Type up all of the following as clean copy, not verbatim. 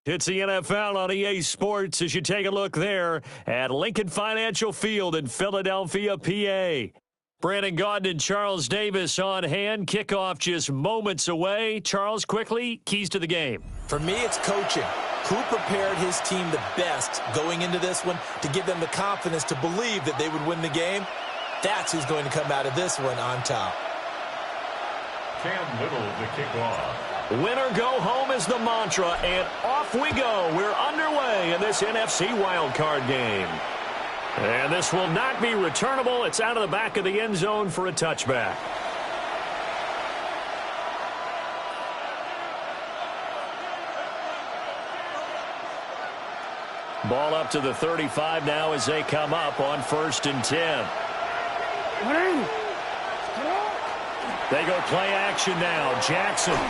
It's the NFL on EA Sports as you take a look there at Lincoln Financial Field in Philadelphia, PA. Brandon Gaudin and Charles Davis on hand. Kickoff just moments away. Charles, quickly, keys to the game. For me, it's coaching. Who prepared his team the best going into this one to give them the confidence to believe that they would win the game? That's who's going to come out of this one on top. Cam Little to kick off. Win or go home is the mantra, and off we go. We're underway in this NFC wildcard game. And this will not be returnable. It's out of the back of the end zone for a touchback. Ball up to the 35 now as they come up on 1st and 10. They go play action now. Jackson.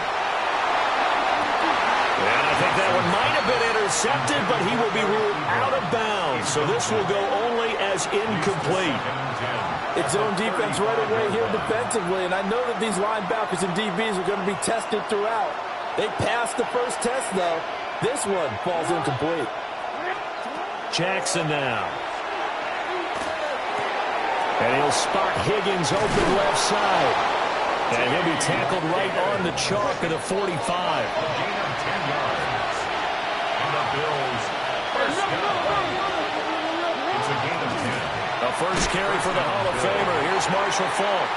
And I think that one might have been intercepted, but he will be ruled out of bounds. So this will go only as incomplete. It's zone defense right away here defensively, and I know that these linebackers and DBs are going to be tested throughout. They passed the first test, though. This one falls incomplete. Jackson now. And he'll spot Higgins open left side. And he'll be tackled right on the chalk of the 45. A gain of 10 yards. And the Bills first down. It's a gain of 10. A first carry for the Hall of Famer. Here's Marshall Faulk.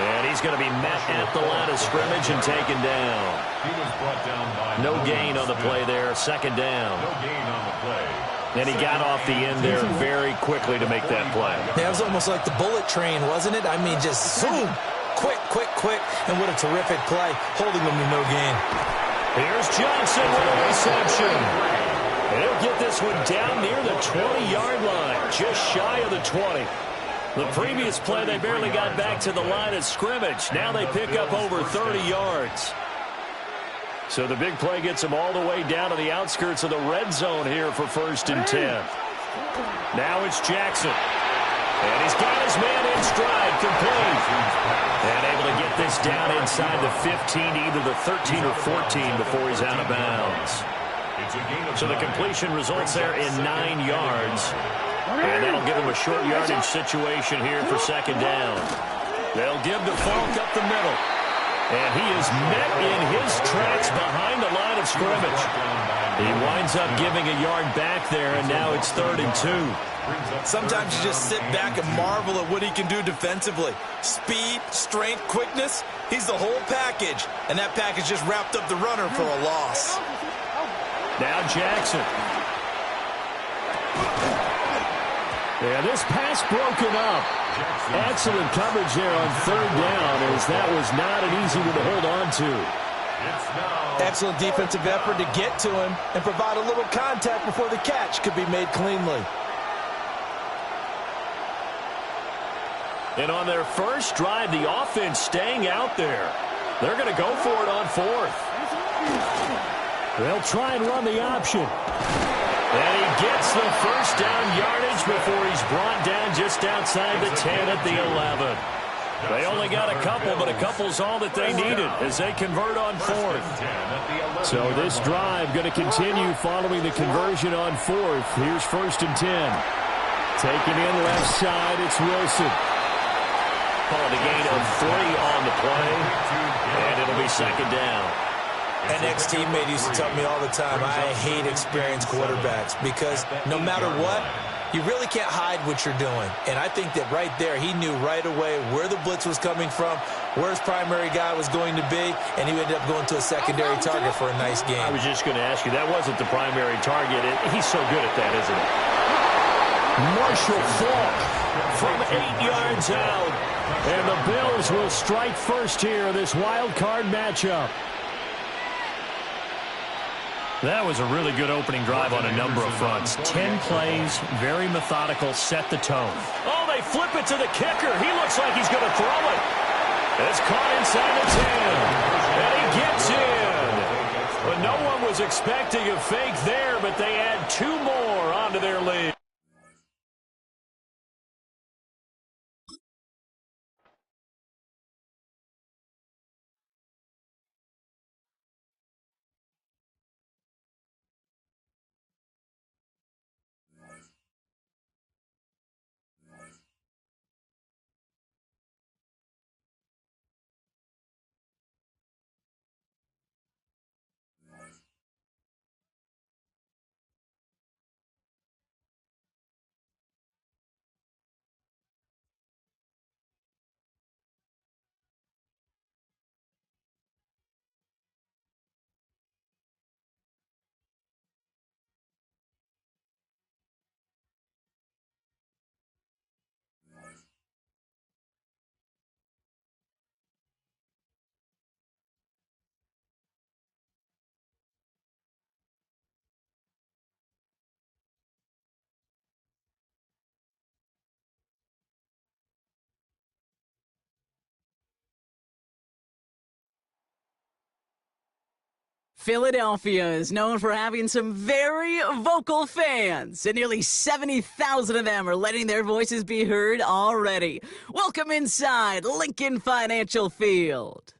And he's going to be met at the line of scrimmage and taken down. He was brought down by no gain on the play there. Second down. No gain on the play. And he got off the end there very quickly to make that play. Yeah, it was almost like the bullet train, wasn't it? I mean, just zoom. Quick, quick, quick. And what a terrific play, holding them to no gain. Here's Johnson with a reception. And he'll get this one down near the 20-yard line, just shy of the 20. The previous play, they barely got back to the line of scrimmage. Now they pick up over 30 yards. So the big play gets them all the way down to the outskirts of the red zone here for 1st and 10. Now it's Jackson. And he's got his man in stride, complete. And able to get this down inside the 15, either the 13 or 14 before he's out of bounds. So the completion results there in 9 yards. And that'll give him a short yardage situation here for 2nd down. They'll give to Faulk up the middle. And he is met in his tracks behind the line of scrimmage. He winds up giving a yard back there, and now it's 3rd and 2. Sometimes you just sit back and marvel at what he can do defensively. Speed, strength, quickness, he's the whole package. And that package just wrapped up the runner for a loss. Now Jackson. Yeah, this pass broken up. Excellent coverage there on 3rd down, as that was not an easy one to hold on to. Excellent defensive effort to get to him and provide a little contact before the catch could be made cleanly. And on their first drive, the offense staying out there. They're going to go for it on 4th. They'll try and run the option. And he gets the first down yardage before he's brought down just outside the 10 at the 11. They only got a couple, but a couple's all that they needed as they convert on 4th. So this drive going to continue following the conversion on 4th. Here's 1st and 10. Taken in left side, it's Wilson. Calling a gain of 3 on the play, and it'll be 2nd down. An ex-teammate used to tell me all the time, I hate experienced quarterbacks because no matter what, you really can't hide what you're doing. And I think that right there, he knew right away where the blitz was coming from, where his primary guy was going to be, and he ended up going to a secondary target for a nice game. I was just going to ask you, that wasn't the primary target. He's so good at that, isn't he? Marshall Faulk from 8 yards out. And the Bills will strike first here in this wild card matchup. That was a really good opening drive on a number of fronts. 10 plays, very methodical, set the tone. Oh, they flip it to the kicker. He looks like he's going to throw it. It's caught inside the 10. And he gets in. But no one was expecting a fake there, but they add 2 more onto their lead. Philadelphia is known for having some very vocal fans, and nearly 70,000 of them are letting their voices be heard already. Welcome inside Lincoln Financial Field.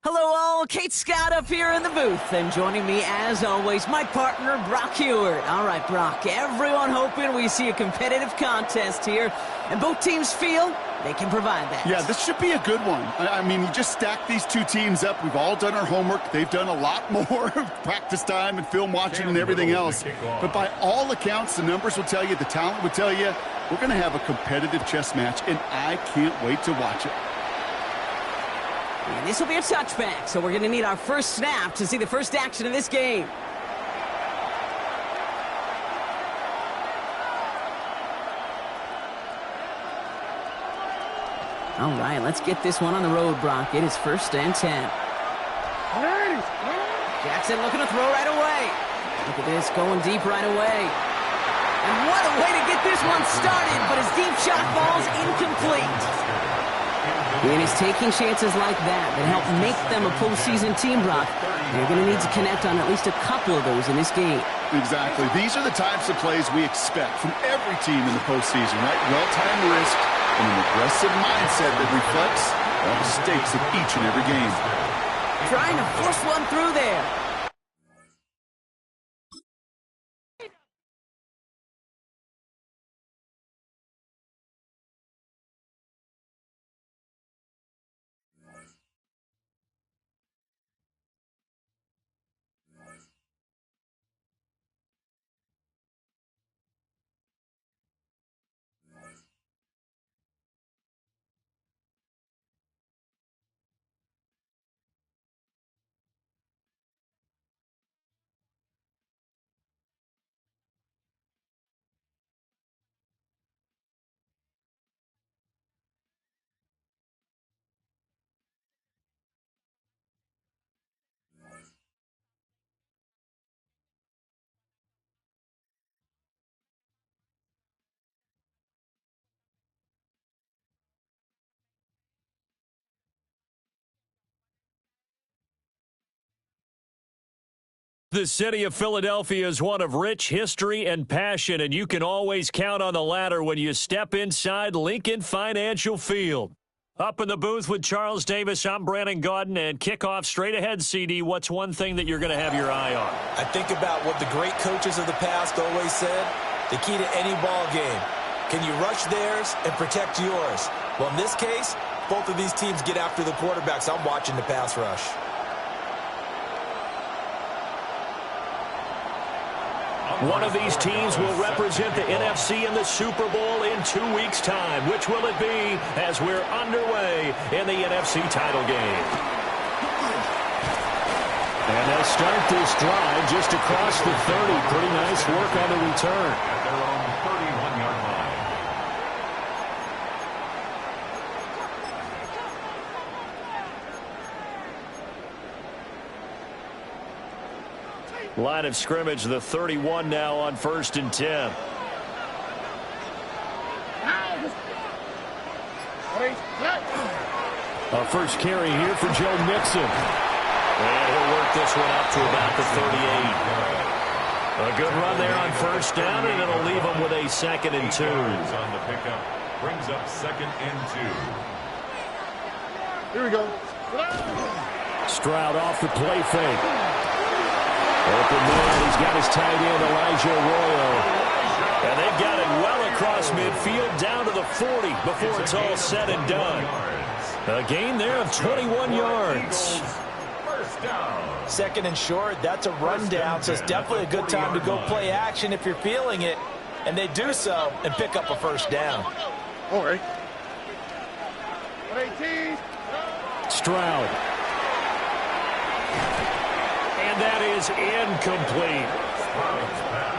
Hello all, Kate Scott up here in the booth, and joining me as always, my partner Brock Heward. All right, Brock, everyone hoping we see a competitive contest here, and both teams feel they can provide that. Yeah, this should be a good one. I mean, you just stack these two teams up. We've all done our homework. They've done a lot more practice time and film watching and everything else. But by all accounts, the numbers will tell you, the talent will tell you, we're going to have a competitive chess match, and I can't wait to watch it. And this will be a touchback, so we're going to need our first snap to see the first action of this game. All right, let's get this one on the road, Brock. It is 1st and 10. Jackson looking to throw right away. Look at this, going deep right away. And what a way to get this one started, but his deep shot falls incomplete. And it's taking chances like that help make them a postseason team, Brock. They're going to need to connect on at least a couple of those in this game. Exactly. These are the types of plays we expect from every team in the postseason, right? Well-timed risk and an aggressive mindset that reflects all the stakes of each and every game. Trying to force one through there. The city of Philadelphia is one of rich history and passion, and you can always count on the latter when you step inside Lincoln Financial Field. Up in the booth with Charles Davis, I'm Brandon Gaudin, and kickoff straight ahead, CD. What's one thing that you're going to have your eye on? I think about what the great coaches of the past always said. The key to any ball game. Can you rush theirs and protect yours? Well, in this case, both of these teams get after the quarterbacks. I'm watching the pass rush. One of these teams will represent the NFC in the Super Bowl in 2 weeks' time. Which will it be as we're underway in the NFC title game? And they'll start this drive just across the 30. Pretty nice work on the return. At their own 31-yard line. Line of scrimmage, the 31 now on 1st and 10. A first carry here for Joe Mixon. And he'll work this one up to about the 38. A good run there on 1st down, and it'll leave him with a 2nd and 2. On the pickup, brings up 2nd and 2. Here we go. Stroud off the play fake. Open man, he's got his tight end, Elijah Arroyo. And they've got it well across midfield, down to the 40 before it's all said and done. A gain there of 21 yards. First down. 2nd and short, that's a rundown, so it's definitely a good time to go play action if you're feeling it. And they do so and pick up a 1st down. All right. Stroud. And that is incomplete.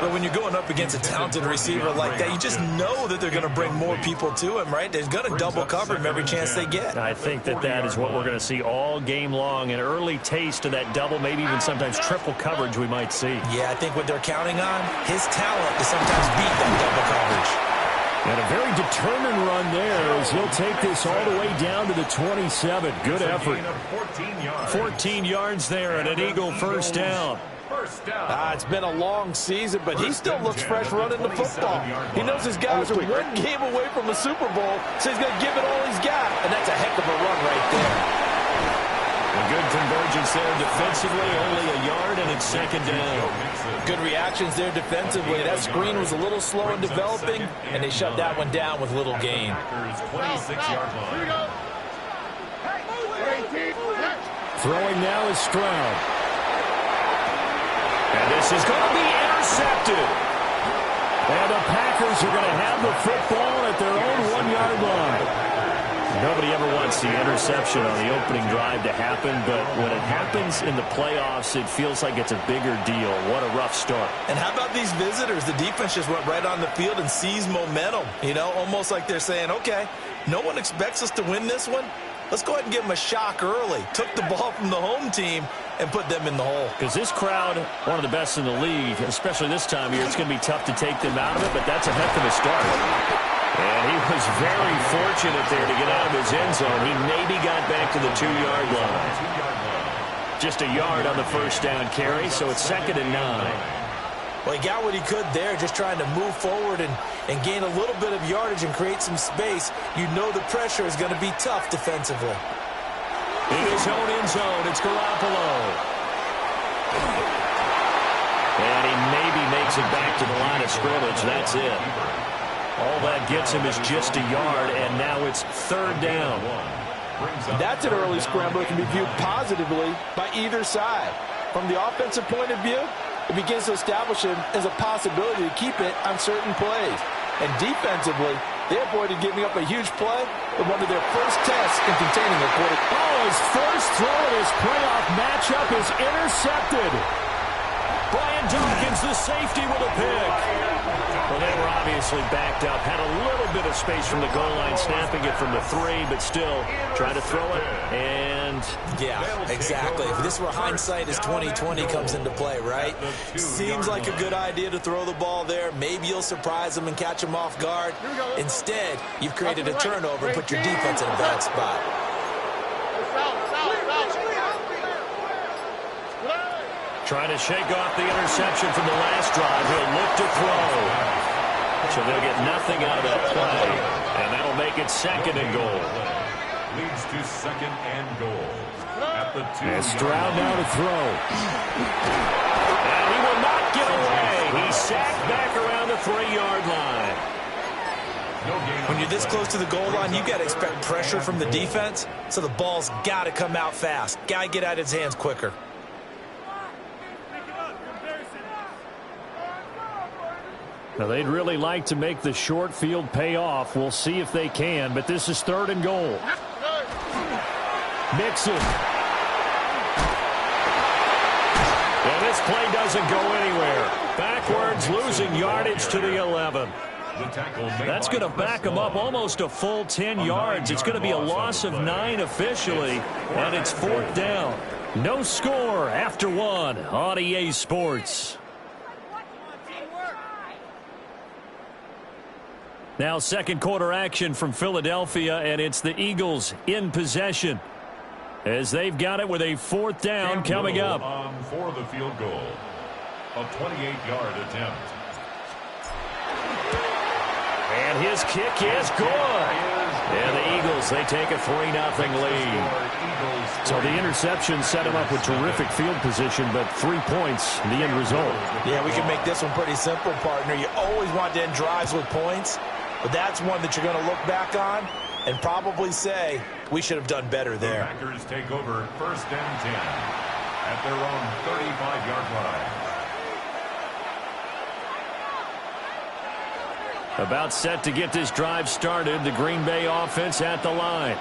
But when you're going up against a talented receiver like that, you just know that they're going to bring more people to him, right? They're going to double cover him every chance they get. I think that is what we're going to see all game long. An early taste of that double, maybe even sometimes triple coverage we might see. Yeah, I think what they're counting on, his talent to sometimes beat that double coverage. And a very determined run there as he'll take this all the way down to the 27. Good effort. 14 yards there and an Eagle first down. It's been a long season, but he still looks fresh running the football. He knows his guys are one game away from a Super Bowl, so he's going to give it all he's got. And that's a heck of a run right there. A good convergence there defensively, only a yard, and it's second down. Good reactions there defensively. That screen was a little slow in developing, and they shut that one down with little gain. 26-yard line. Throwing now is Stroud. And this is going to be intercepted. And the Packers are going to have the football at their own 1-yard line. Nobody ever wants the interception on the opening drive to happen, but when it happens in the playoffs, it feels like it's a bigger deal. What a rough start. And how about these visitors? The defense just went right on the field and seized momentum. You know, almost like they're saying, okay, no one expects us to win this one. Let's go ahead and give them a shock early. Took the ball from the home team and put them in the hole. Because this crowd, one of the best in the league, especially this time of year, it's going to be tough to take them out of it, but that's a heck of a start. And he was very fortunate there to get out of his end zone. He maybe got back to the 2-yard line. Just a yard on the first down carry, so it's 2nd and 9. Well, he got what he could there, just trying to move forward and gain a little bit of yardage and create some space. You know the pressure is going to be tough defensively. In his own end zone, it's Garoppolo. And he maybe makes it back to the line of scrimmage. That's it. All that gets him is just a yard, and now it's 3rd down. That's an early scramble that can be viewed positively by either side. From the offensive point of view, it begins to establish him as a possibility to keep it on certain plays. And defensively, they avoided giving up a huge play with one of their first tests in containing a quarterback. Oh, his first throw in his playoff matchup is intercepted. Brian Dawkins, the safety, with a pick. Well, they were obviously backed up. Had a little bit of space from the goal line, snapping it from the 3, but still trying to throw it. And yeah, exactly. If this were hindsight as 2020 comes into play, right? Seems like a good idea to throw the ball there. Maybe you'll surprise them and catch them off guard. Instead, you've created a turnover and put your defense in a bad spot. Trying to shake off the interception from the last drive. He'll look to throw. So they'll get nothing out of that play. And that'll make it 2nd and goal. Leads to 2nd and goal. At the 2. And Stroud now to throw. And he will not get away. He's sacked back around the 3-yard line. When you're this close to the goal line, you got to expect pressure from the defense. So the ball's got to come out fast. Got to get out of his hands quicker. Now, they'd really like to make the short field pay off. We'll see if they can, but this is 3rd and goal. Mixon. And this play doesn't go anywhere. Backwards, losing yardage to the 11. That's going to back them up almost a full 10 yards. It's going to be a loss of 9 officially, and it's 4th down. No score after 1 on EA Sports. Now 2nd quarter action from Philadelphia, and it's the Eagles in possession as they've got it with a 4th down coming up. For the field goal, a 28-yard attempt. And his kick is good. And the Eagles, they take a 3-0 lead. So the interception set him up with terrific field position, but 3 points, the end result. Yeah, we can make this one pretty simple, partner. You always want to end drives with points, but that's one that you're going to look back on and probably say, we should have done better there. The Packers take over 1st and 10 at their own 35-yard line. About set to get this drive started. The Green Bay offense at the line.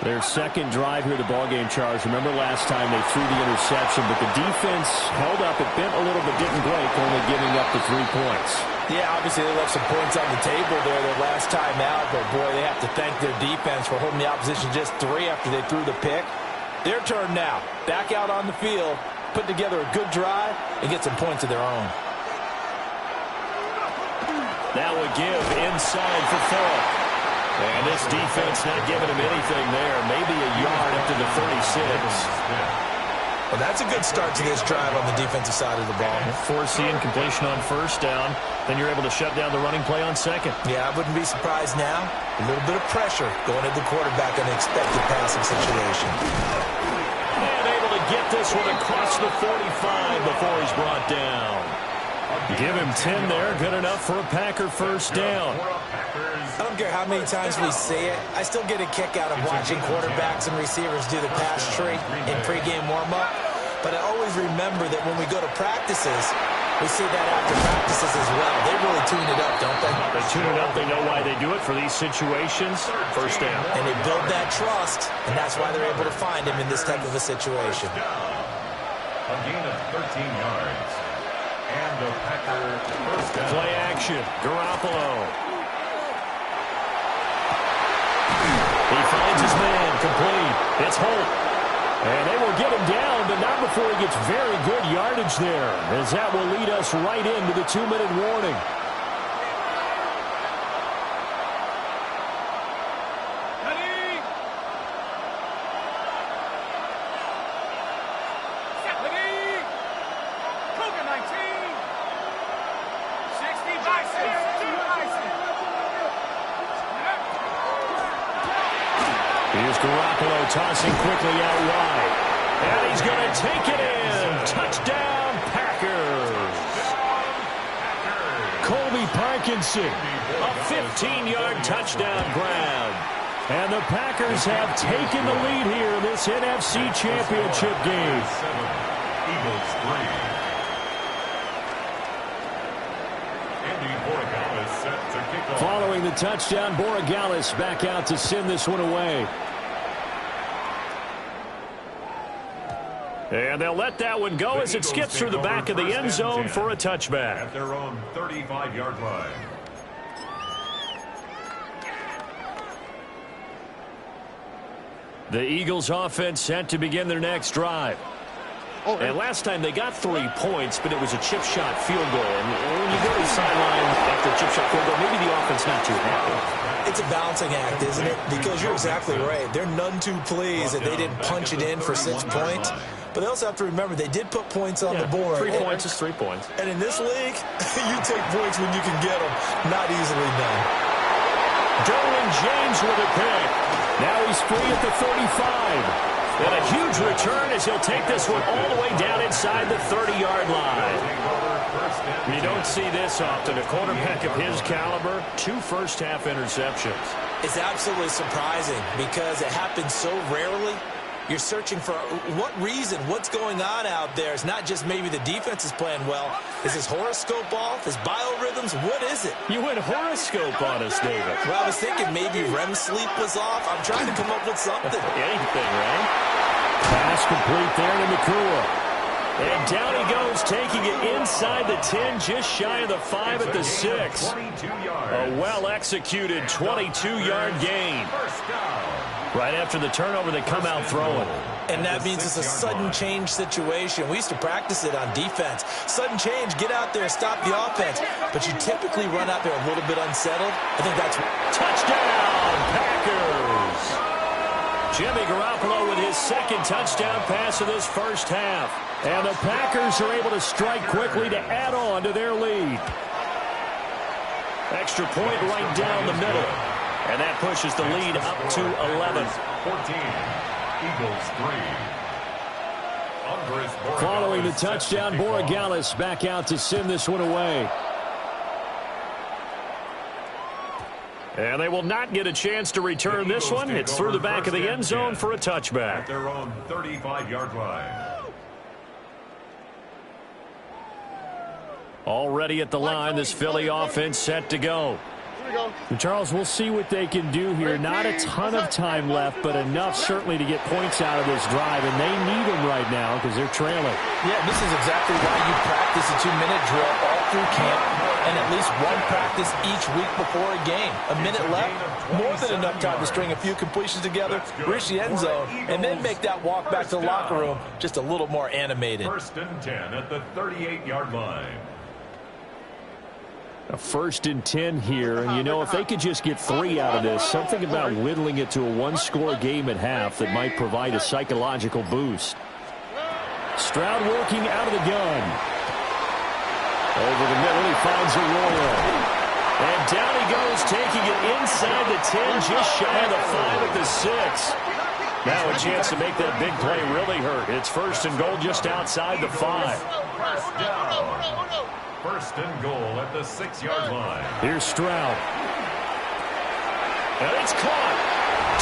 Their 2nd drive here, the ballgame, Charles. Remember last time they threw the interception, but the defense held up. It bent a little but didn't break, only giving up the 3 points. Yeah, obviously they left some points on the table there their last time out, but boy, they have to thank their defense for holding the opposition just 3 after they threw the pick. Their turn now. Back out on the field, put together a good drive, and get some points of their own. That would give inside for Falk. And this defense not giving him anything there. Maybe a yard up to the 36. Well, that's a good start to this drive on the defensive side of the ball. Forcing completion on first down. Then you're able to shut down the running play on second. Yeah, I wouldn't be surprised now. A little bit of pressure going into the quarterback in an expected passing situation. And able to get this one across the 45 before he's brought down. Give him 10 there. Good enough for a Packer first down. I don't care how many times we see it. I still get a kick out of watching quarterbacks and receivers do the pass tree in pregame warm-up. But I always remember that when we go to practices, we see that after practices as well. They really tune it up, don't they? They tune it up. They know why they do it for these situations. First down. And they build that trust, and that's why they're able to find him in this type of a situation. A gain of 13 yards. And the Packer first down. Play action. Garoppolo. He finds his man, complete. It's Holt. And they will get him down, but not before he gets very good yardage there, as that will lead us right into the 2-minute warning. Here's Garoppolo tossing quickly out wide. And he's going to take it in. Touchdown, Packers. Colby Parkinson, a 15-yard touchdown grab. And the Packers have taken the lead here in this NFC Championship game. Eagles 3. Following the touchdown, Borregales back out to send this one away. And they'll let that one go as it skips through the back of the end zone for a touchback. At their own 35-yard line. The Eagles offense set to begin their next drive. And last time they got 3 points, but it was a chip shot field goal. And when you go to the sideline after a chip shot field goal, maybe the offense not too happy. It's a balancing act, isn't it? Because you're exactly right. They're none too pleased that they didn't punch it in for 6 points. But they also have to remember they did put points on the board. 3 points is 3 points. And in this league, you take points when you can get them. Not easily done. Derwin James with a pick. Now he's free at the 35. And a huge return as he'll take this one all the way down inside the 30-yard line. You don't see this often. A quarterback of his caliber, 2 first-half interceptions. It's absolutely surprising because it happens so rarely. You're searching for what reason, what's going on out there. It's not just maybe the defense is playing well. Is his horoscope off? His biorhythms? What is it? You went horoscope on us, David. Well, I was thinking maybe REM sleep was off. I'm trying to come up with something. Anything, right? Pass complete there to Nakua. And down he goes, taking it inside the 10, just shy of the 5 at the 6. A well-executed 22-yard gain. Right after the turnover, they come out throwing. And that means it's a sudden change situation. We used to practice it on defense. Sudden change, get out there, stop the offense. But you typically run out there a little bit unsettled. I think that's... Touchdown, Packers! Jimmy Garoppolo with his second touchdown pass of this first half. And the Packers are able to strike quickly to add on to their lead. Extra point right down the middle. And that pushes the lead up to 11. 14. Eagles 3. Following the touchdown, Borregales back out to send this one away. And they will not get a chance to return this one. It's through the back of the end zone for a touchback. At their own 35-yard line. Already at the line, this Philly offense set to go. Charles, we'll see what they can do here. Not a ton of time left, but enough certainly to get points out of this drive, and they need them right now because they're trailing. Yeah, this is exactly why you practice a 2-minute drill all through camp and at least one practice each week before a game. A minute left, more than enough time to string a few completions together, reach the end zone, and then make that walk back to the locker room just a little more animated. 1st and 10 at the 38-yard line. A 1st and 10 here, and you know, if they could just get 3 out of this, something about whittling it to a one-score game at half that might provide a psychological boost. Stroud working out of the gun. Over the middle, he finds Arroyo. And down he goes, taking it inside the 10, just shy of the 5 at the 6. Now a chance to make that big play really hurt. It's 1st and goal just outside the 5. First down. 1st and goal at the 6-yard line. Here's Stroud. And it's caught.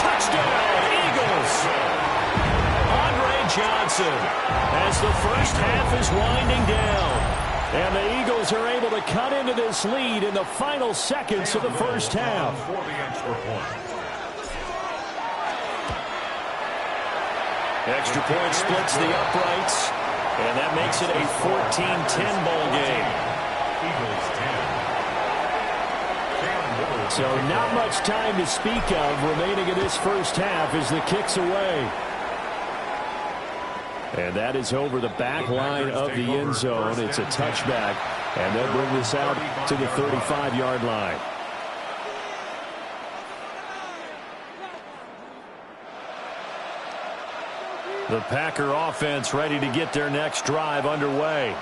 Touchdown, Eagles. Andre Johnson as the first half is winding down. And the Eagles are able to cut into this lead in the final seconds of the first half. For the extra point. Extra point splits the uprights. And that makes it a 14-10 ball game. Eagles 10. So not much time to speak of remaining in this first half as the kick's away. And that is over the back line of the end zone. It's a touchback. And they'll bring this out to the 35-yard line. The Packer offense ready to get their next drive underway.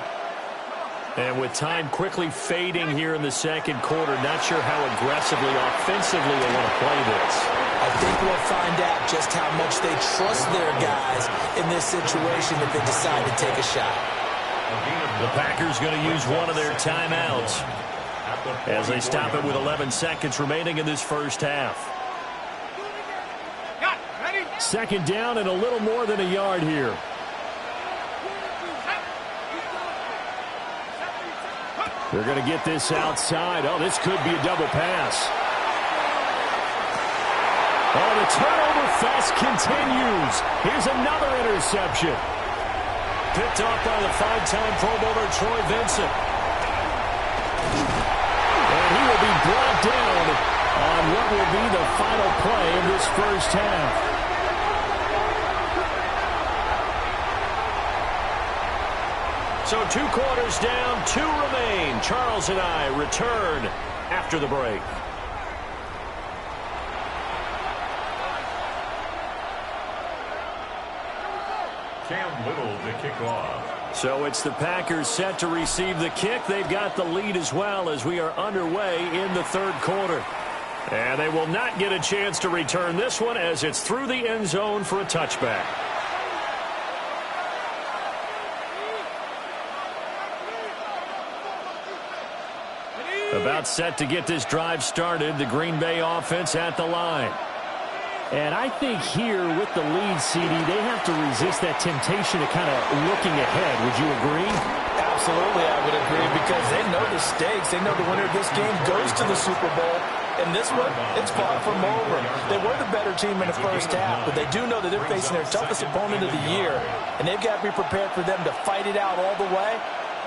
And with time quickly fading here in the second quarter, not sure how aggressively, offensively they want to play this. I think we'll find out just how much they trust their guys in this situation if they decide to take a shot. The Packers going to use one of their timeouts as they stop it with 11 seconds remaining in this first half. 2nd down and a little more than a yard here. They're going to get this outside. Oh, this could be a double pass. Oh, the turnover fest continues. Here's another interception. Picked off by the 5-time Pro Bowler Troy Vincent. And he will be brought down on what will be the final play of this first half. So 2 quarters down, 2 remain. Charles and I return after the break. Cam Little to kick off. So it's the Packers set to receive the kick. They've got the lead as well as we are underway in the 3rd quarter. And they will not get a chance to return this one as it's through the end zone for a touchback. About set to get this drive started. The Green Bay offense at the line. And I think here with the lead, CD, they have to resist that temptation of kind of looking ahead. Would you agree? Absolutely, I would agree, because they know the stakes. They know the winner of this game goes to the Super Bowl. And this one, it's far from over. They were the better team in the first half, but they do know that they're facing their toughest opponent of the year. And they've got to be prepared for them to fight it out all the way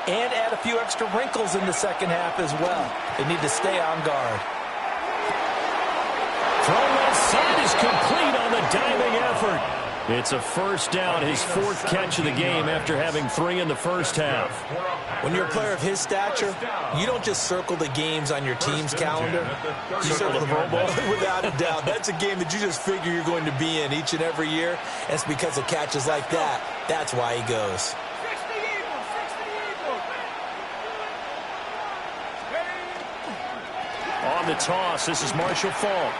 and add a few extra wrinkles in the second half as well. They need to stay on guard. Throw left side is complete on the diving effort. It's a first down, his 4th catch of the game after having 3 in the first half. When you're a player of his stature, you don't just circle the games on your team's calendar. You circle the Pro Bowl without a doubt. That's a game that you just figure you're going to be in each and every year. And it's because of catches like that. That's why he goes. On the toss, this is Marshall Faulk.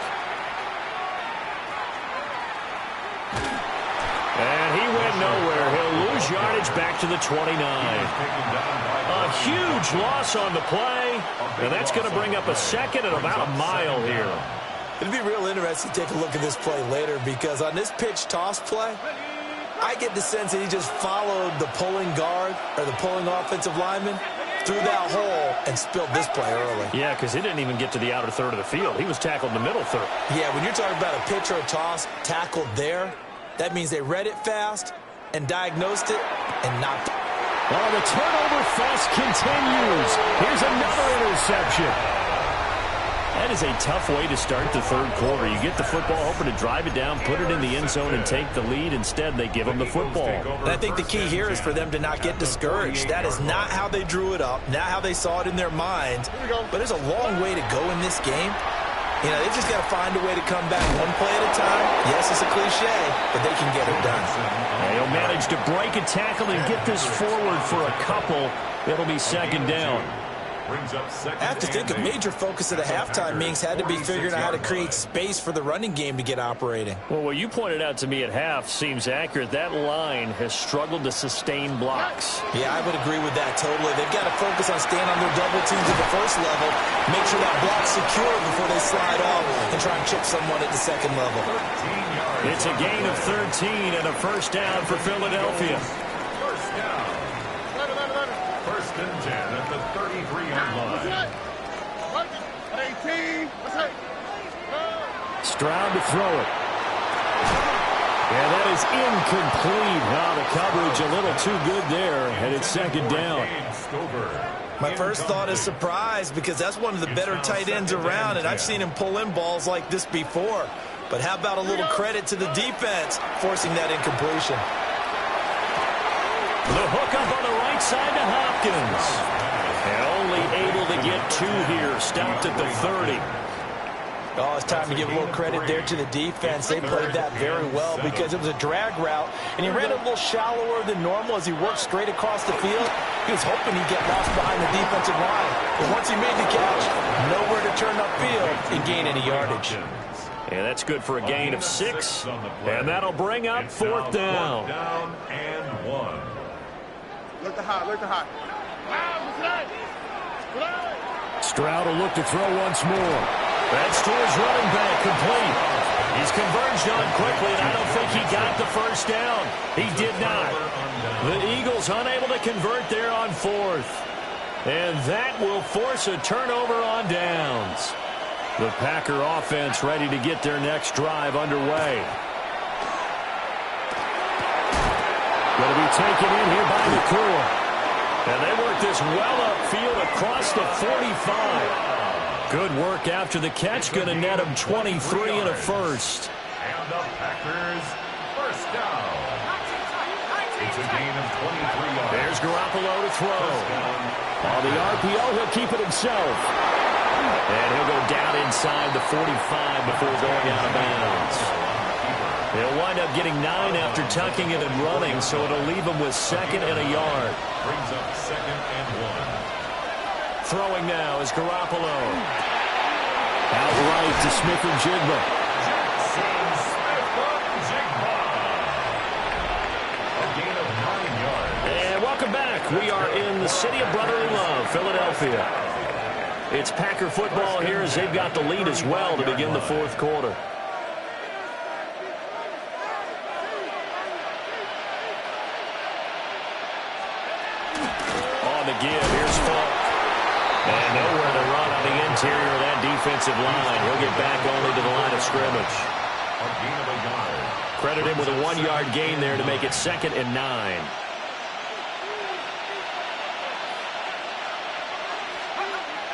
And he went nowhere. He'll lose yardage back to the 29. A huge loss on the play, and that's going to bring up a 2nd and about a mile here. It'd be real interesting to take a look at this play later, because on this pitch toss play, I get the sense that he just followed the pulling guard or the pulling offensive lineman through that hole and spilled this play early. Yeah, because he didn't even get to the outer third of the field. He was tackled in the middle third. Yeah, when you're talking about a pitch or a toss tackled there, that means they read it fast and diagnosed it and knocked it. Oh, the turnover fest continues. Here's another interception. That is a tough way to start the third quarter. You get the football, hoping to drive it down, put it in the end zone, and take the lead. Instead, they give them the football. And I think the key here is for them to not get discouraged. That is not how they drew it up, not how they saw it in their minds. But there's a long way to go in this game. You know, they just got to find a way to come back one play at a time. Yes, it's a cliche, but they can get it done. They'll manage to break a tackle and get this forward for a couple. It'll be second down. I have to think a major focus of the halftime meetings had to be figuring out how to create space for the running game to get operating. Well, what you pointed out to me at half seems accurate. That line has struggled to sustain blocks. Yeah, I would agree with that totally. They've got to focus on staying on their double teams at the first level, make sure that block's secure before they slide off and try and chip someone at the second level. It's a gain of 13 and a first down for Philadelphia. First down. First and 10 at the 33-yard line. Stroud to throw it. Yeah, that is incomplete. Wow, the coverage a little too good there, and it's second down. My first thought is surprise because that's one of the better tight ends around, and I've seen him pull in balls like this before. But how about a little credit to the defense forcing that incompletion? The hook up on the right side to Hopkins. And only able to get two here. Stopped at the 30. Oh, it's time to give a little credit there to the defense. They played that very well because it was a drag route, and he ran a little shallower than normal as he worked straight across the field. He was hoping he'd get lost behind the defensive line. But once he made the catch, nowhere to turn upfield and gain any yardage. And that's good for a gain of 6. And that'll bring up fourth down. Down and 1. Look the hot. Stroud will look to throw once more. That's to his running back, complete. He's converged on quickly, and I don't think he got the first down. He did not. The Eagles unable to convert there on fourth. And that will force a turnover on downs. The Packer offense ready to get their next drive underway. Going to be taken in here by McCool. And they work this well upfield across the 45. Good work after the catch. Going to net him 23 and a first. And the Packers first down. It's a gain of 23 yards. There's Garoppolo to throw. On the RPO, he'll keep it himself. And he'll go down inside the 45 before going out of bounds. They'll wind up getting 9 after tucking it and running, so it'll leave him with second and a yard. Brings up second and 1. Throwing now is Garoppolo. Out right to Smith-Njigba. Smith-Njigba. A gain of 9 yards. And welcome back. We are in the city of brotherly love, Philadelphia. It's Packer football here as they've got the lead as well to begin the fourth quarter. On the give, here's Falk. And nowhere to run on the interior of that defensive line. He'll get back only to the line of scrimmage. A gain of a yard. Credit him with a 1-yard gain there to make it second and 9.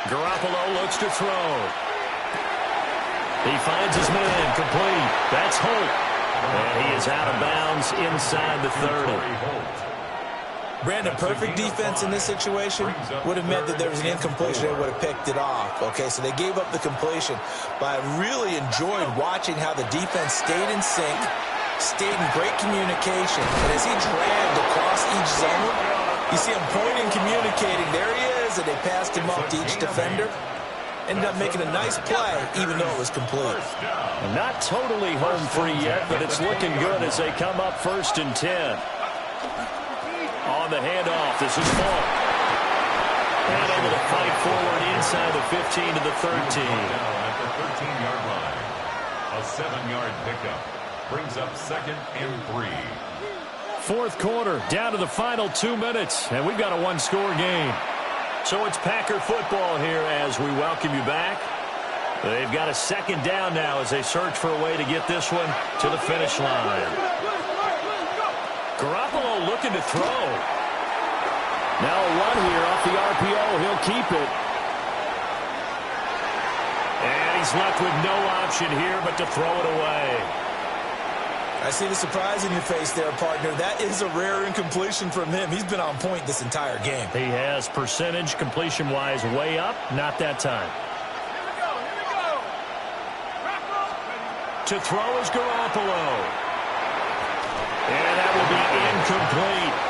Garoppolo looks to throw. He finds his man, complete. That's Holt. And he is out of bounds inside the 30. Brandon, perfect defense in this situation would have meant that there was an incompletion. They would have picked it off. Okay, so they gave up the completion. But I really enjoyed watching how the defense stayed in sync, stayed in great communication. And as he dragged across each zone, you see him pointing, communicating. There he is, and they passed him up to each defender. Ended up making a nice play, even though it was complete. Not totally home free yet, but it's looking good as they come up first and 10. On the handoff, this is Falk. And able to fight forward inside the 15 to the 13. At the 13-yard line. A 7-yard pickup. Brings up second and 3. Fourth quarter, down to the final 2 minutes, and we've got a one-score game. So it's Packer football here as we welcome you back. They've got a second down now as they search for a way to get this one to the finish line. Garoppolo looking to throw. Now a run here off the RPO. He'll keep it. He's left with no option here but to throw it away. I see the surprise in your face there, partner. That is a rare incompletion from him. He's been on point this entire game. He has percentage completion-wise way up. Not that time. To throw is Garoppolo. And that will be incomplete.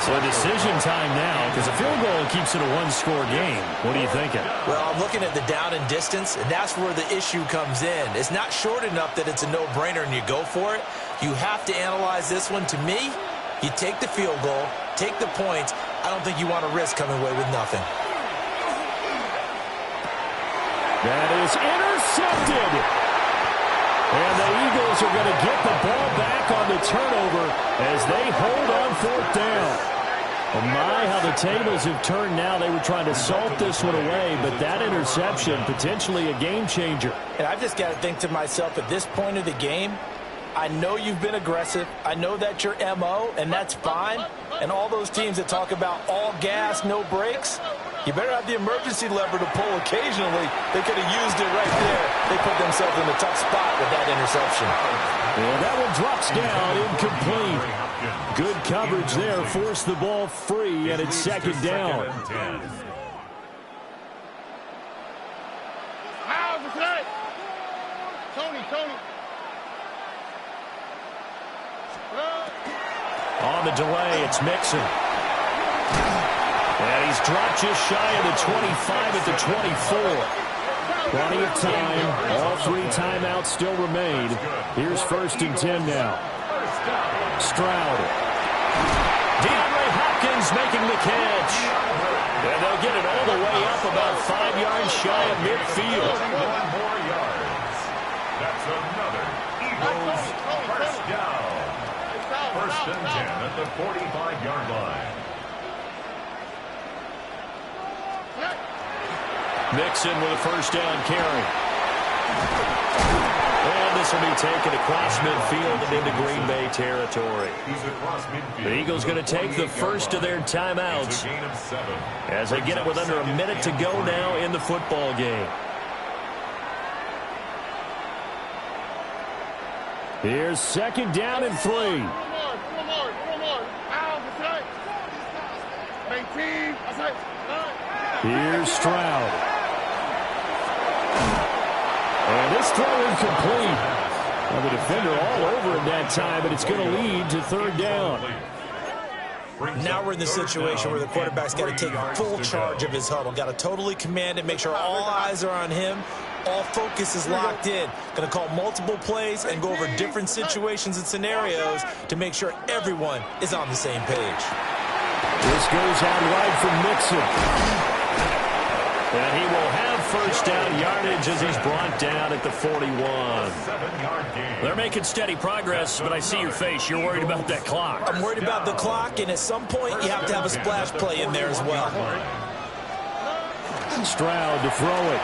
So decision time now, because a field goal keeps it a one-score game. What are you thinking? Well, I'm looking at the down and distance, and that's where the issue comes in. It's not short enough that it's a no-brainer and you go for it. You have to analyze this one. To me, you take the field goal, take the points. I don't think you want to risk coming away with nothing. That is intercepted. And the Eagles are going to get the ball back on the turnover as they hold on fourth down. Oh my, how the tables have turned now. They were trying to salt this one away, but that interception, potentially a game changer. And I've just got to think to myself, at this point of the game, I know you've been aggressive. I know that's your MO, and that's fine. And all those teams that talk about all gas, no brakes, you better have the emergency lever to pull occasionally. They could have used it right there. They put themselves in a tough spot with that interception. And that one drops down, incomplete. Good coverage there, forced the ball free, and it's second down. On the delay, it's Mixon. And he's dropped just shy of the 25 at the 24. Plenty of time. All three timeouts still remain. Here's 1st and 10 now. Stroud. DeAndre Hopkins making the catch. And they'll get it all the way up about 5 yards shy of midfield. 1 more yards. That's another Eagles first down. 1st and 10 at the 45-yard line. Mixon with a first down carry. And this will be taken across midfield and into Green Bay territory. The Eagles going to take the first of their timeouts as they get it with under a minute to go now in the football game. Here's 2nd down and 3. Here's Stroud. And this throw incomplete. Well, the defender all over him that time, but it's going to lead to 3rd down. Now we're in the situation where the quarterback's got to take full charge of his huddle. Got to totally command it, make sure all eyes are on him. All focus is locked in. Going to call multiple plays and go over different situations and scenarios to make sure everyone is on the same page. This goes out wide from Mixon. And he will have first down yardage as he's brought down at the 41. They're making steady progress, but I see your face. You're worried about that clock. I'm worried about the clock, and at some point you have to have a splash play in there as well. Stroud to throw it.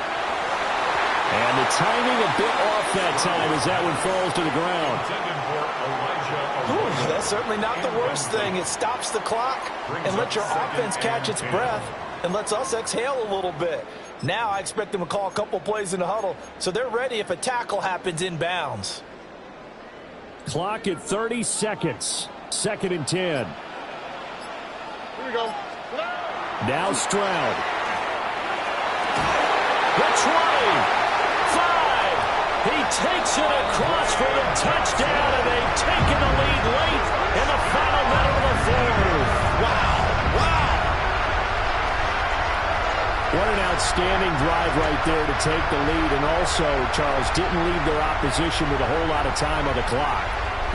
And the timing a bit off that time as that one falls to the ground. Ooh, that's certainly not the worst thing. It stops the clock and lets your offense catch its breath and lets us exhale a little bit. Now I expect them to call a couple plays in the huddle so they're ready if a tackle happens in bounds. Clock at 30 seconds. 2nd and 10. Here we go. Now Stroud. The 20. 5. He takes it across for the touchdown, and they've taken the lead late in the final minute of the 4th. Wow. What an outstanding drive right there to take the lead, and also, Charles, didn't leave their opposition with a whole lot of time on the clock.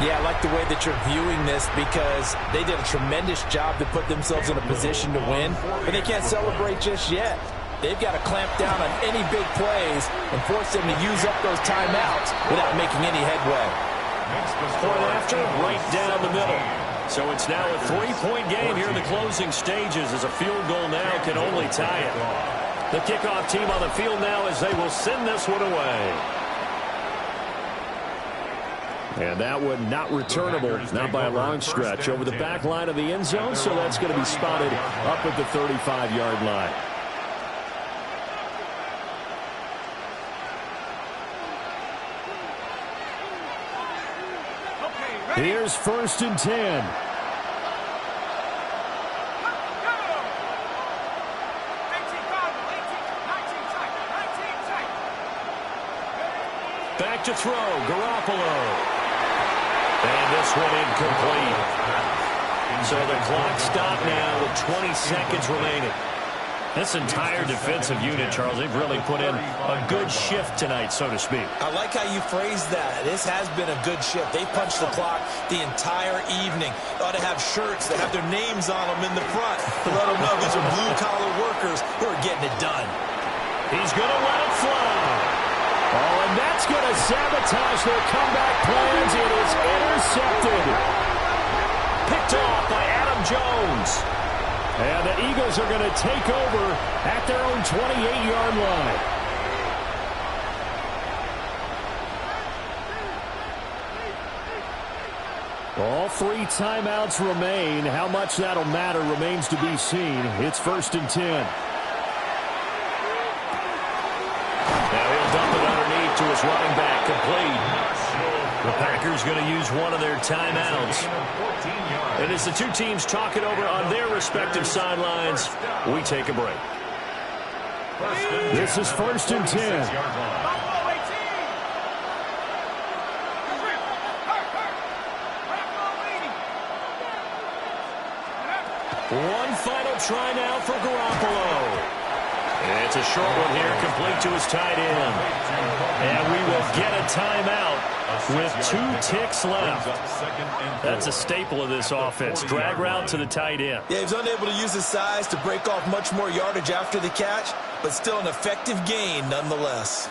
Yeah, I like the way that you're viewing this because they did a tremendous job to put themselves in a position to win, but they can't celebrate just yet. They've got to clamp down on any big plays and force them to use up those timeouts without making any headway. Point after, right down the middle. So it's now a 3-point game here in the closing stages as a field goal now can only tie it. The kickoff team on the field now as they will send this one away. And that one not returnable, not by a long stretch, over the back line of the end zone, so that's going to be spotted up at the 35-yard line. Here's 1st and 10. Back to throw, Garoppolo. And this one incomplete. So the clock stopped now with 20 seconds remaining. This entire defensive unit, Charles, they've really put in a good shift tonight, so to speak. I like how you phrased that. This has been a good shift. They punched the clock the entire evening. They ought to have shirts that have their names on them in the front to let them know these are blue-collar workers who are getting it done. He's going to let it fly. Oh, and that's going to sabotage their comeback plans. It is intercepted. Picked off by Adam Jones. And the Eagles are going to take over at their own 28-yard line. All 3 timeouts remain. How much that'll matter remains to be seen. It's 1st and 10. Now he'll dump it underneath to his running back, complete. The Packers going to use one of their timeouts. And as the two teams talk it over on their respective sidelines, we take a break. This is 1st and 10. One final try now for Garoppolo. And it's a short one here, complete to his tight end. And we will get a timeout with 2 ticks left. That's a staple of this offense. Drag route to the tight end. Yeah, he's unable to use his size to break off much more yardage after the catch, but still an effective gain nonetheless.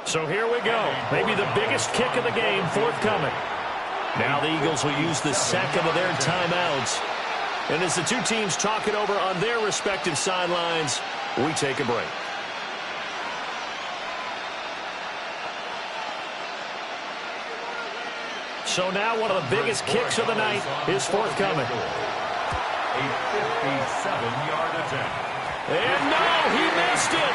So here we go. Maybe the biggest kick of the game forthcoming. Now the Eagles will use the second of their timeouts. And as the two teams talk it over on their respective sidelines, we take a break. So now one of the biggest kicks of the night is forthcoming. A 57-yard attempt. And no, he missed it.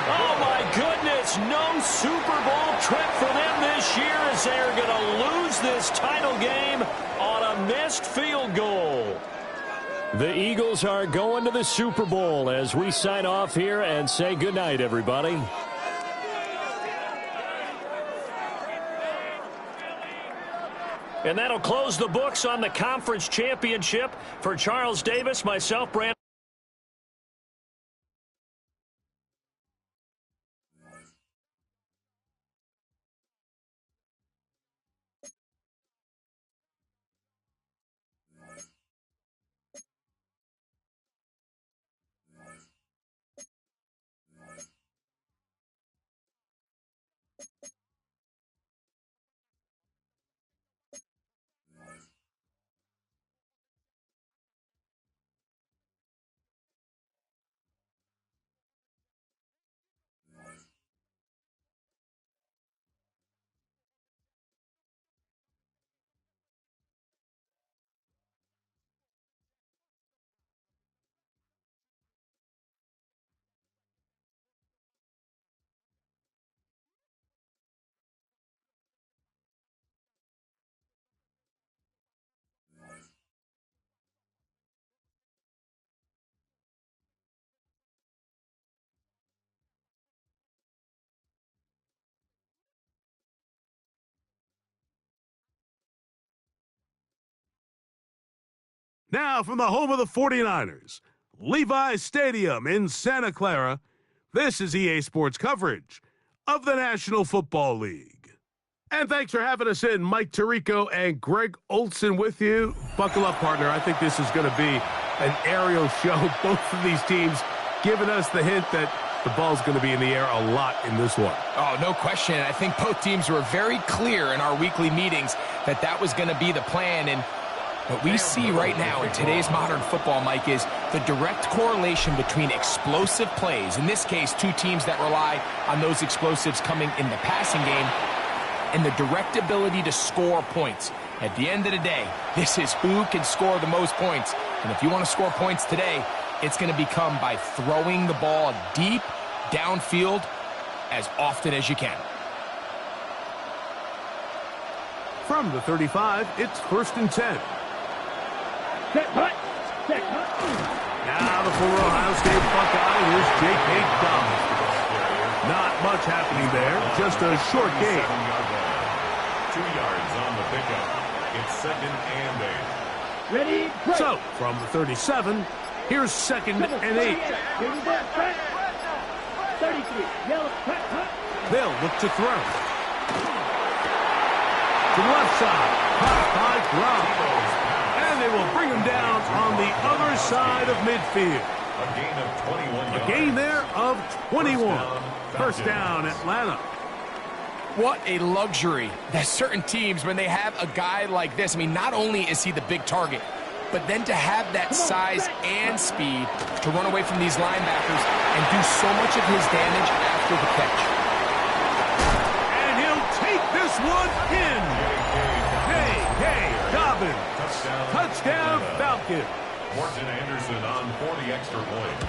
Oh, my goodness. No Super Bowl trip for them this year as they are going to lose this title game on a missed field goal. The Eagles are going to the Super Bowl as we sign off here and say goodnight, everybody. And that'll close the books on the conference championship. For Charles Davis, myself, Brandon. Now from the home of the 49ers, Levi's Stadium in Santa Clara, this is EA Sports coverage of the National Football League. And thanks for having us in, Mike Tirico and Greg Olson with you. Buckle up, partner. I think this is going to be an aerial show. Both of these teams giving us the hint that the ball's going to be in the air a lot in this one. Oh, no question. I think both teams were very clear in our weekly meetings that that was going to be the plan. And what we see right now in today's modern football, Mike, is the direct correlation between explosive plays, in this case, two teams that rely on those explosives coming in the passing game, and the direct ability to score points. At the end of the day, this is who can score the most points. And if you want to score points today, it's going to become by throwing the ball deep downfield as often as you can. From the 35, it's 1st and 10. Now the former Ohio State Buckeye, here's J.K. Dobbins. Not much happening there, just a short gain. 2 yards on the pickup. It's 2nd and 8. Ready? So, from the 37, here's 2nd and 8. They'll look to throw. To the left side, caught by Gronk. And they will bring him down on the other side of midfield. A gain of 21 yards. A gain there of 21. First down, Atlanta. What a luxury that certain teams, when they have a guy like this, I mean, not only is he the big target, but then to have that size and speed to run away from these linebackers and do so much of his damage after the catch. And he'll take this one in. J.K. Dobbins. Touchdown Falcons. Morton Anderson on for the extra point.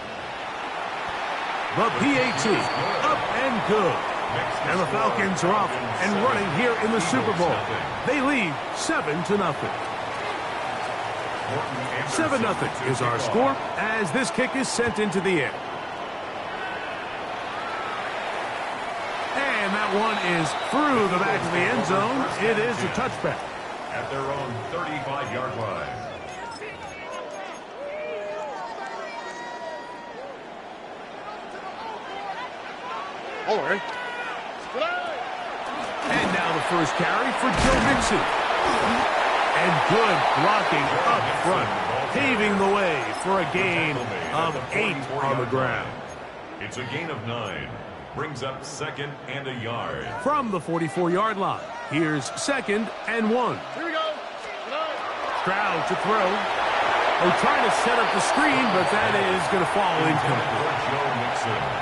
The PAT up and good. And the Falcons are off and running here in the Super Bowl. They lead 7-0. 7-0 is our score as this kick is sent into the air. And that one is through the back of the end zone. It is a touchback. At their own 35-yard line. All right. And now the first carry for Joe Mixon. And good blocking up front, paving the way for a gain of 8 on the ground. It's a gain of 9. Brings up 2nd and a yard. From the 44-yard line, here's 2nd and 1. Here we go. Stroud to throw. They're trying to set up the screen, but that is going to fall incomplete.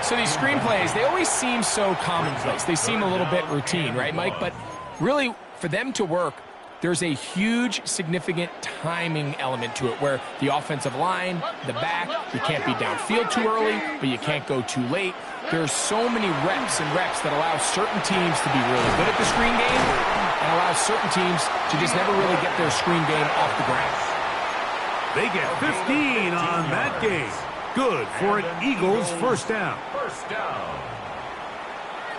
So these screen plays, they always seem so commonplace. They seem a little bit routine, right, Mike? But really, for them to work, there's a huge, significant timing element to it where the offensive line, the back, you can't be downfield too early, but you can't go too late. There's so many reps and reps that allow certain teams to be really good at the screen game and allow certain teams to just never really get their screen game off the ground. They get 15 on that game. Good for an Eagles first down. First down.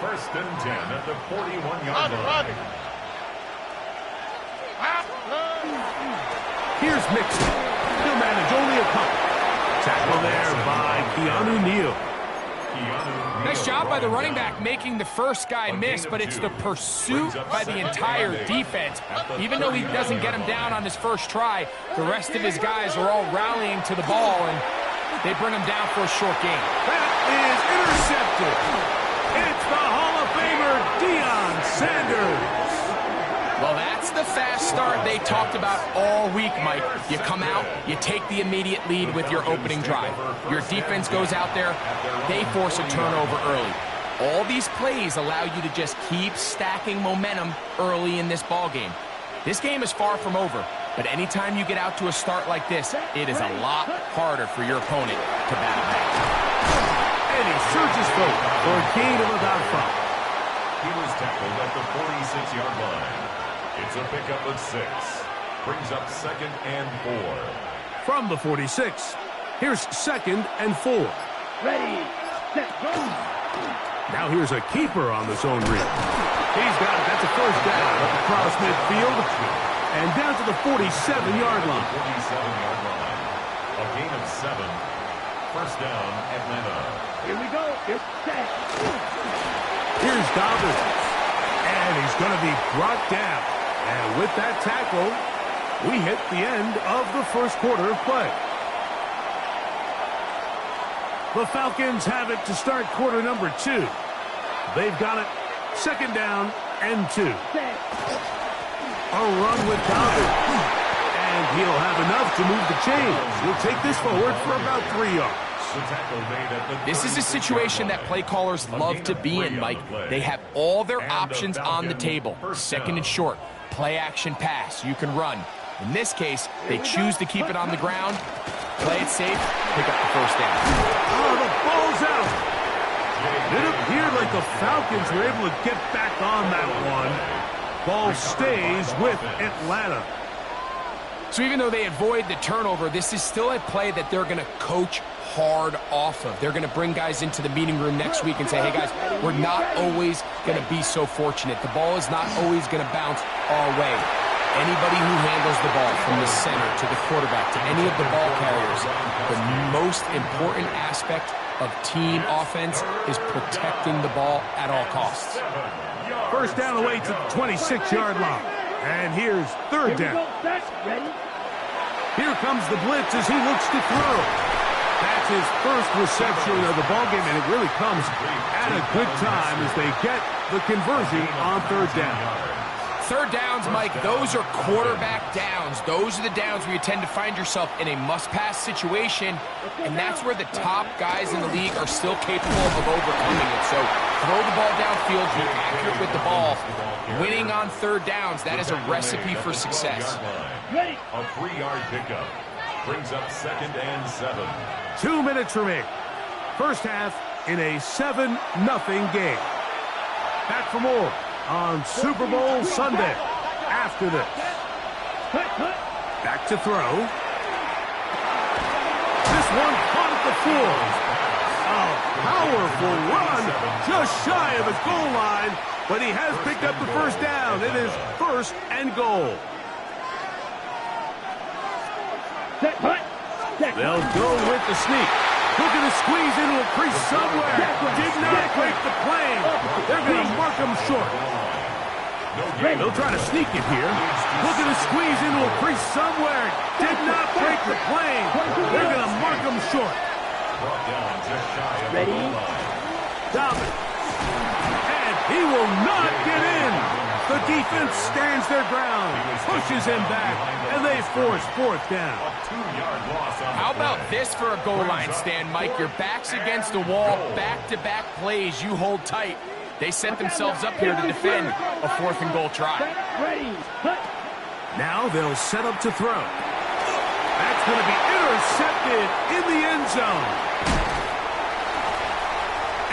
1st and 10 at the 41-yard line. Here's Mixon. He'll manage only a couple. Tackle there by Keanu Neal. Nice job by the running back making the first guy miss, but it's the pursuit by the entire defense. Even though he doesn't get him down on his first try, the rest of his guys are all rallying to the ball, and they bring him down for a short gain. That is intercepted. It's the Hall of Famer, Deion Sanders. Well, that's the fast start they talked about all week, Mike. You come out, you take the immediate lead with your opening drive. Your defense goes out there, they force a turnover early. All these plays allow you to just keep stacking momentum early in this ball game. This game is far from over, but anytime you get out to a start like this, it is a lot harder for your opponent to battle back. And he surges forward for a gain of about 5. He was tackled at the 46-yard line. It's a pickup of 6. Brings up 2nd and 4. From the 46, here's 2nd and 4. Ready, set, go. Now here's a keeper on the zone read. He's got it. That's a first down across midfield and down to the 47-yard line. 47-yard line. A gain of 7. First down, Atlanta. Here we go. It's set. Here's Dobbins. And he's going to be brought down. And with that tackle, we hit the end of the first quarter of play. The Falcons have it to start quarter number 2. They've got it 2nd down and 2. A run with Dobbins. And he'll have enough to move the chains. He'll take this forward for about 3 yards. This is a situation that play callers love to be in, Mike. They have all their options on the table. 2nd and short, play action pass, you can run. In this case, they choose to keep it on the ground, play it safe, pick up the first down. Oh, the ball's out. It appeared like the Falcons were able to get back on that one. Ball stays with Atlanta. So even though they avoid the turnover, this is still a play that they're going to coach hard off of. They're going to bring guys into the meeting room next week and say, hey, guys, we're not always going to be so fortunate. The ball is not always going to bounce our way. Anybody who handles the ball from the center to the quarterback to any of the ball carriers, the most important aspect of team offense is protecting the ball at all costs. First down away to the 26-yard line. And here's third down. Here comes the blitz as he looks to throw. That's his first reception of the ballgame, and it really comes at a good time as they get the conversion on third down. Third downs, Mike, those are quarterback downs. Those are the downs where you tend to find yourself in a must-pass situation, and that's where the top guys in the league are still capable of overcoming it. So throw the ball downfield, be accurate with the ball. Winning on third downs, that is a recipe for success. A 3-yard pickup brings up 2nd and 7. 2 minutes remain. First half in a 7-0 game. Back for more on Super Bowl Sunday after this. Back to throw. This one caught at the 4. A powerful run just shy of the goal line, but he has picked up the first down. It is 1st and goal. They'll go with the sneak. Looking to squeeze into a crease somewhere. Did not break the plane. They're going to mark him short. They'll try to sneak it here. Looking to squeeze into a crease somewhere. Did not break the plane. They're going to mark him short. Ready? Dobbins. And he will not get in. The defense stands their ground, pushes him back, and they force 4th down. How about this for a goal line stand, Mike? Your back's against the wall, back-to-back plays, you hold tight. They set themselves up here to defend a 4th and goal try. Now they'll set up to throw. That's going to be intercepted in the end zone.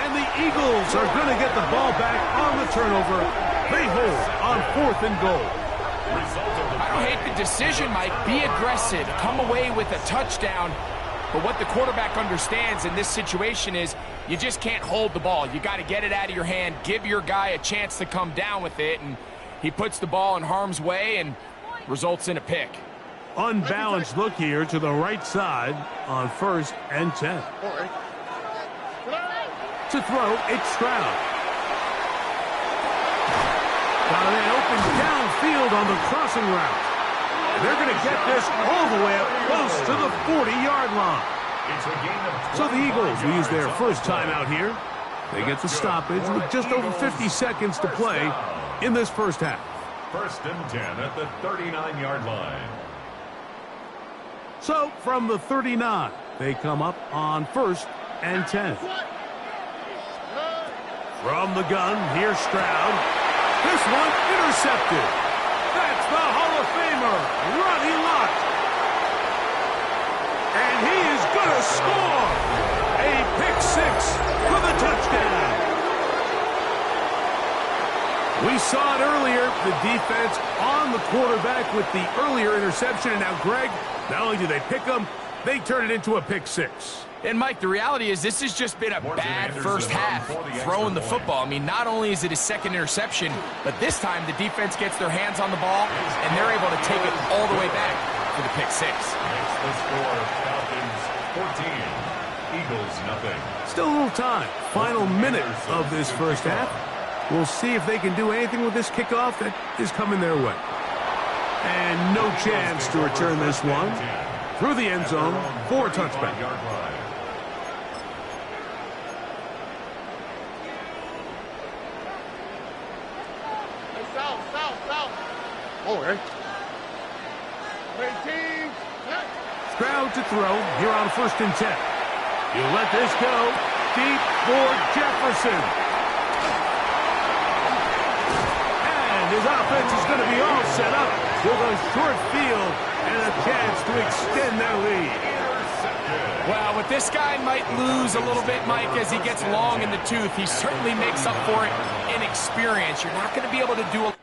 And the Eagles are going to get the ball back on the turnover. They hold on 4th and goal. I don't hate the decision, Mike. Be aggressive. Come away with a touchdown. But what the quarterback understands in this situation is you just can't hold the ball. You got to get it out of your hand, give your guy a chance to come down with it, and he puts the ball in harm's way and results in a pick. Unbalanced look here to the right side on 1st and 10. To throw, it's Stroud. Got a man open downfield on the crossing route. They're going to get this all the way up close to the 40-yard line. So the Eagles will use their first timeout here. They get the stoppage with just over 50 seconds to play in this first half. 1st and 10 at the 39-yard line. So from the 39, they come up on 1st and 10. From the gun, here's Stroud. This one intercepted. That's the Hall of Famer, Ronnie Lott. And he is going to score. A pick-6 for the touchdown. We saw it earlier, the defense on the quarterback with the earlier interception. And now, Greg, not only do they pick him, they turn it into a pick-6. And, Mike, the reality is this has just been a bad first half throwing the football. I mean, not only is it his 2nd interception, but this time the defense gets their hands on the ball, and they're able to take it all the way back for the pick-6. Makes the score Falcons 14, Eagles nothing. Still a little time. Final minute of this first half. We'll see if they can do anything with this kickoff that is coming their way. And no chance to return this one through the end zone for a touchback. Stroud to throw here on 1st and 10. You let this go deep for Jefferson. And his offense is going to be all set up with a short field and a chance to extend their lead. Well, what this guy might lose a little bit, Mike, as he gets long in the tooth, he certainly makes up for it in experience. You're not going to be able to do a